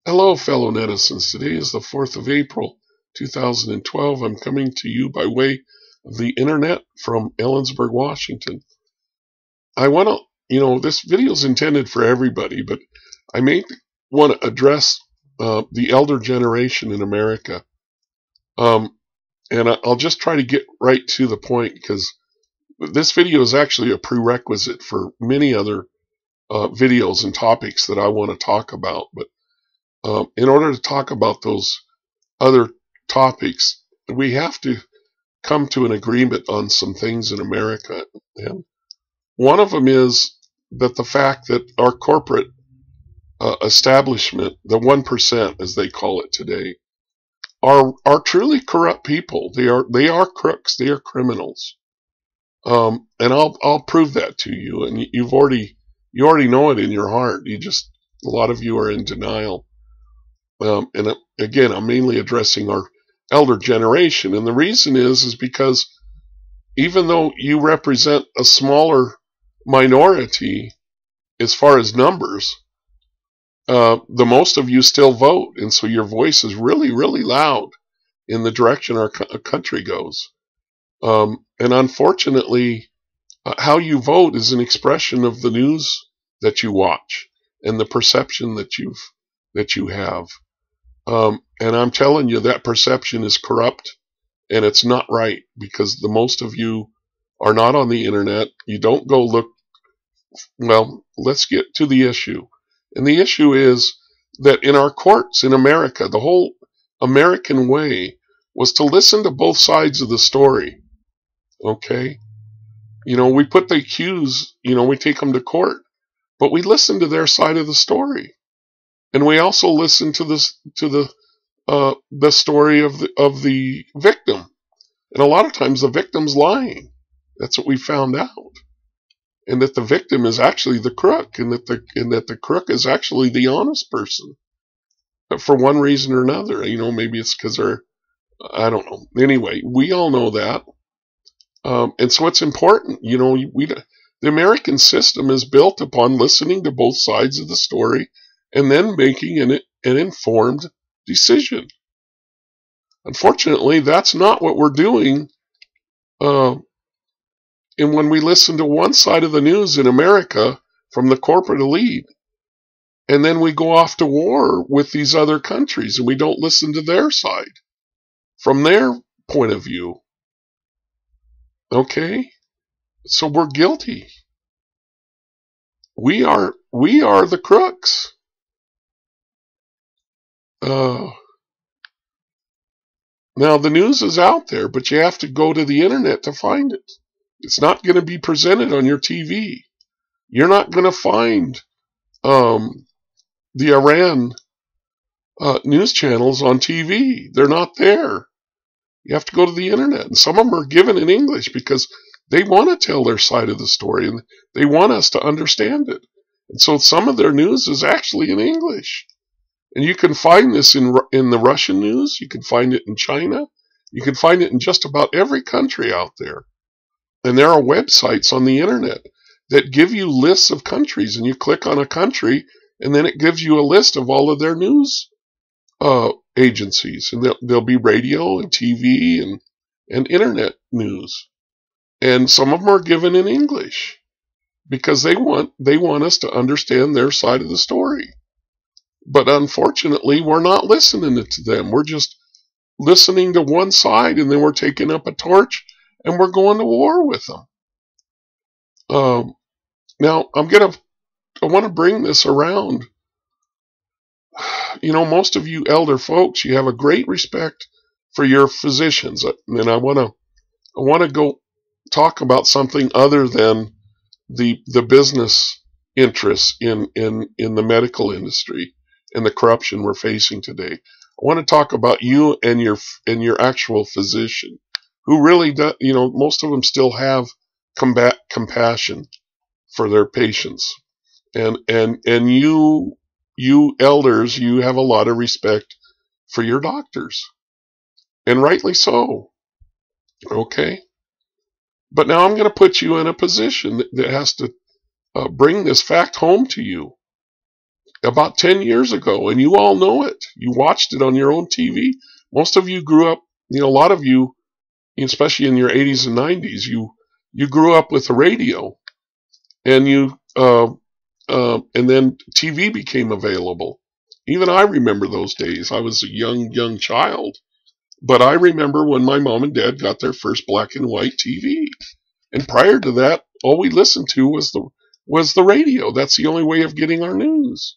Hello, fellow netizens. Today is the 4th of April, 2012. I'm coming to you by way of the internet from Ellensburg, Washington. I want to, this video is intended for everybody, but I may want to address the elder generation in America. And I'll just try to get right to the point because this video is actually a prerequisite for many other videos and topics that I want to talk about. But in order to talk about those other topics, we have to come to an agreement on some things in America. And one of them is that the fact that our corporate establishment, the 1% as they call it today, are truly corrupt people. They are crooks. They are criminals. And I'll prove that to you. And you already know it in your heart. A lot of you are in denial. And again, I'm mainly addressing our elder generation. And the reason is because even though you represent a smaller minority as far as numbers, the most of you still vote. And so your voice is really, really loud in the direction our country goes. And unfortunately, how you vote is an expression of the news that you watch and the perception that you have. And I'm telling you, that perception is corrupt and it's not right, because the most of you are not on the internet. You don't go look. Well, let's get to the issue. And the issue is that in our courts in America, the whole American way was to listen to both sides of the story. Okay? We put the accused, we take them to court, but we listen to their side of the story. And we also listen to the story of the victim, and a lot of times the victim's lying. That's what we found out, and that the victim is actually the crook, and that the crook is actually the honest person. But for one reason or another, maybe it's because I don't know. Anyway, we all know that, and so it's important. The American system is built upon listening to both sides of the story and then making an informed decision. Unfortunately, that's not what we're doing. And when we listen to one side of the news in America from the corporate elite, and then we go off to war with these other countries and we don't listen to their side from their point of view. Okay? So we're guilty. We are the crooks. Now, the news is out there, but you have to go to the internet to find it. It's not going to be presented on your TV. You're not going to find the Iran news channels on TV. They're not there. You have to go to the internet. And some of them are given in English because they want to tell their side of the story and they want us to understand it. And so some of their news is actually in English. And you can find this in the Russian news. You can find it in China. You can find it in just about every country out there. And there are websites on the internet that give you lists of countries. And you click on a country, and then it gives you a list of all of their news agencies. And there'll be radio and TV and internet news. And some of them are given in English because they want us to understand their side of the story. But unfortunately, we're not listening to them. We're just listening to one side, and then we're taking up a torch, and we're going to war with them. Now, I want to bring this around. Most of you elder folks, you have a great respect for your physicians. And I want to go talk about something other than the business interests in the medical industry and the corruption we're facing today. I want to talk about you and your actual physician, who really does, most of them still have compassion for their patients. And you elders, you have a lot of respect for your doctors. And rightly so. Okay? But now I'm going to put you in a position that has to bring this fact home to you. about 10 years ago, and you all know it. You watched it on your own TV. Most of you grew up, a lot of you, especially in your 80s and 90s, you grew up with the radio, and and then TV became available. Even I remember those days. I was a young child, but I remember when my mom and dad got their first black and white TV. And prior to that, all we listened to was the radio. That's the only way of getting our news.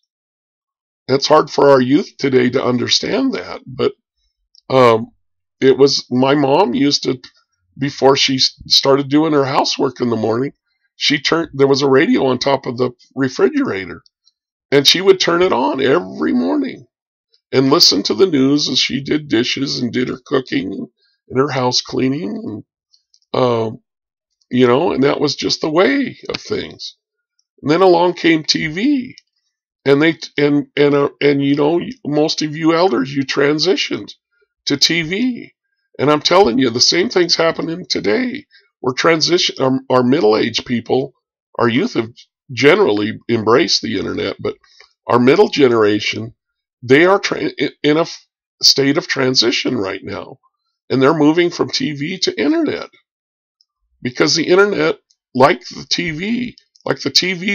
It's hard for our youth today to understand that, but it was, my mom used to, before she started doing her housework in the morning, there was a radio on top of the refrigerator, and she would turn it on every morning and listen to the news as she did dishes and did her cooking and her house cleaning, and and that was just the way of things. And then along came TV, and most of you elders, you transitioned to TV, and I'm telling you, the same thing's happening today. We're our middle-aged people, our youth have generally embraced the internet, but our middle generation, they are in a state of transition right now, and they're moving from TV to internet, because the internet, like the TV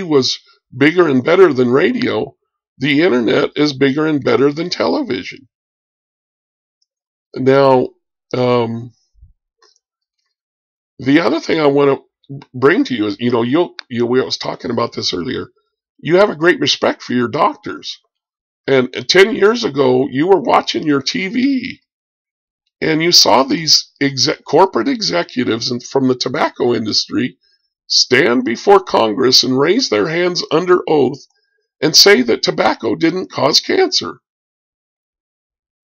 was bigger and better than radio, the internet is bigger and better than television. Now, the other thing I want to bring to you is, we was talking about this earlier. You have a great respect for your doctors. And 10 years ago, you were watching your TV, and you saw these corporate executives from the tobacco industry stand before Congress and raise their hands under oath and say that tobacco didn't cause cancer.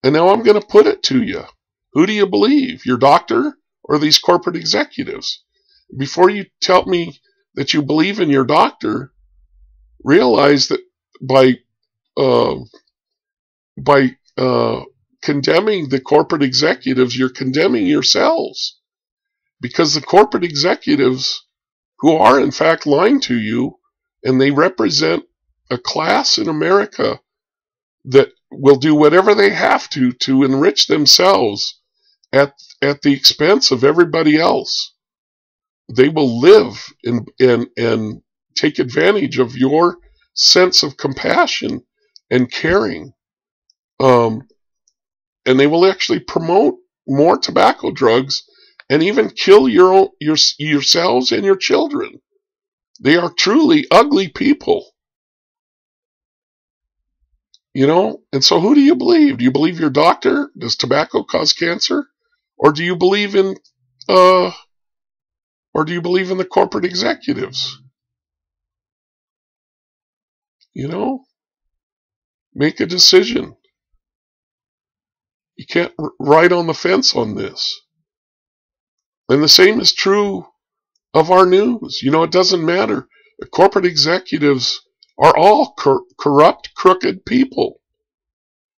And now I'm going to put it to you. Who do you believe, your doctor or these corporate executives? Before you tell me that you believe in your doctor, realize that by condemning the corporate executives, you're condemning yourselves, because the corporate executives, who are in fact lying to you, and they represent a class in America that will do whatever they have to enrich themselves at the expense of everybody else. They will live and take advantage of your sense of compassion and caring. And they will actually promote more tobacco drugs and even kill yourselves and your children. They are truly ugly people. And so who do you believe? Do you believe your doctor? Does tobacco cause cancer? Or do you believe in the corporate executives? Make a decision. You can't ride on the fence on this. And the same is true of our news. It doesn't matter. The corporate executives are all corrupt, crooked people.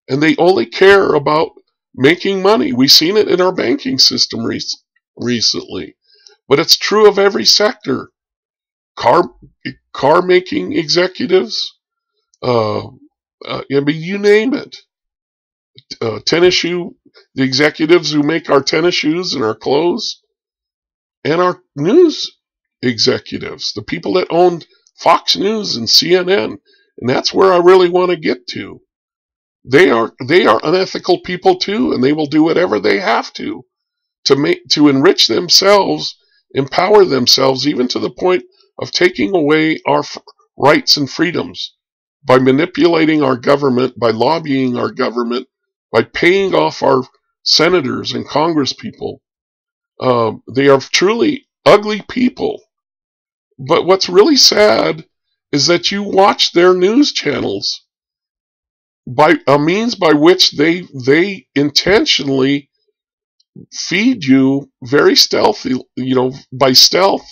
And they only care about making money. We've seen it in our banking system recently. But it's true of every sector. Car making executives, you name it. Tennis shoe, the executives who make our tennis shoes and our clothes, and our news executives, the people that owned Fox News and CNN, and that's where I really want to get to. They are unethical people too, and they will do whatever they have to enrich themselves, empower themselves, even to the point of taking away our rights and freedoms by manipulating our government, by lobbying our government, by paying off our senators and congresspeople. They are truly ugly people. But what's really sad is that you watch their news channels by a means by which they intentionally feed you very stealthy, by stealth.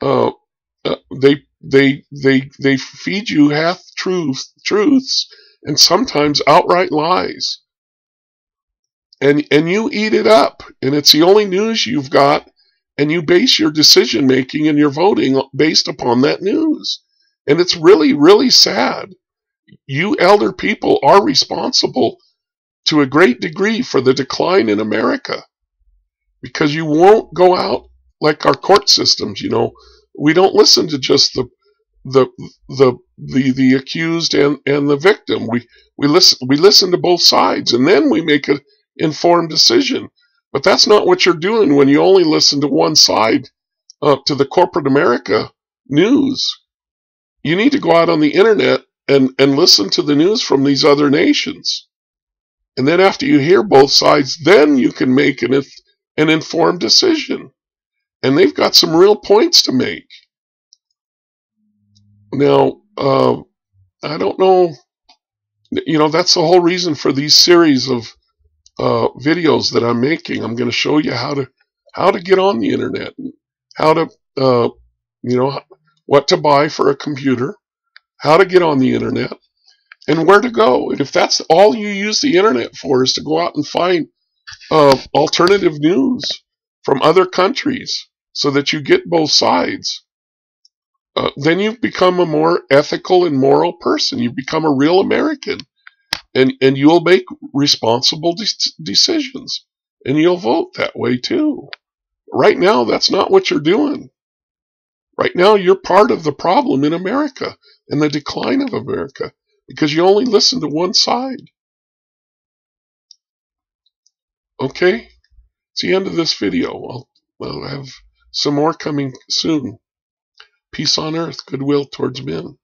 They feed you half truths and sometimes outright lies. And you eat it up, and it's the only news you've got, and you base your decision making and your voting based upon that news. And it's really, really sad. You elder people are responsible to a great degree for the decline in America, because you won't go out like our court systems. We don't listen to just the the accused and the victim. We listen to both sides, and then we make an informed decision. But that's not what you're doing when you only listen to one side, to the corporate America news. You need to go out on the internet and listen to the news from these other nations. And then after you hear both sides, then you can make an informed decision. And they've got some real points to make. Now, I don't know, that's the whole reason for these series of videos that I'm making. I'm going to show you how to get on the internet, how to, what to buy for a computer, how to get on the internet, and where to go. And if that's all you use the internet for, is to go out and find alternative news from other countries so that you get both sides, then you've become a more ethical and moral person. You become a real American, and you'll make responsible decisions, and you'll vote that way too. Right now, that's not what you're doing. Right now, you're part of the problem in America and the decline of America, because you only listen to one side. Okay? It's the end of this video. I'll have some more coming soon. Peace on earth, goodwill towards men.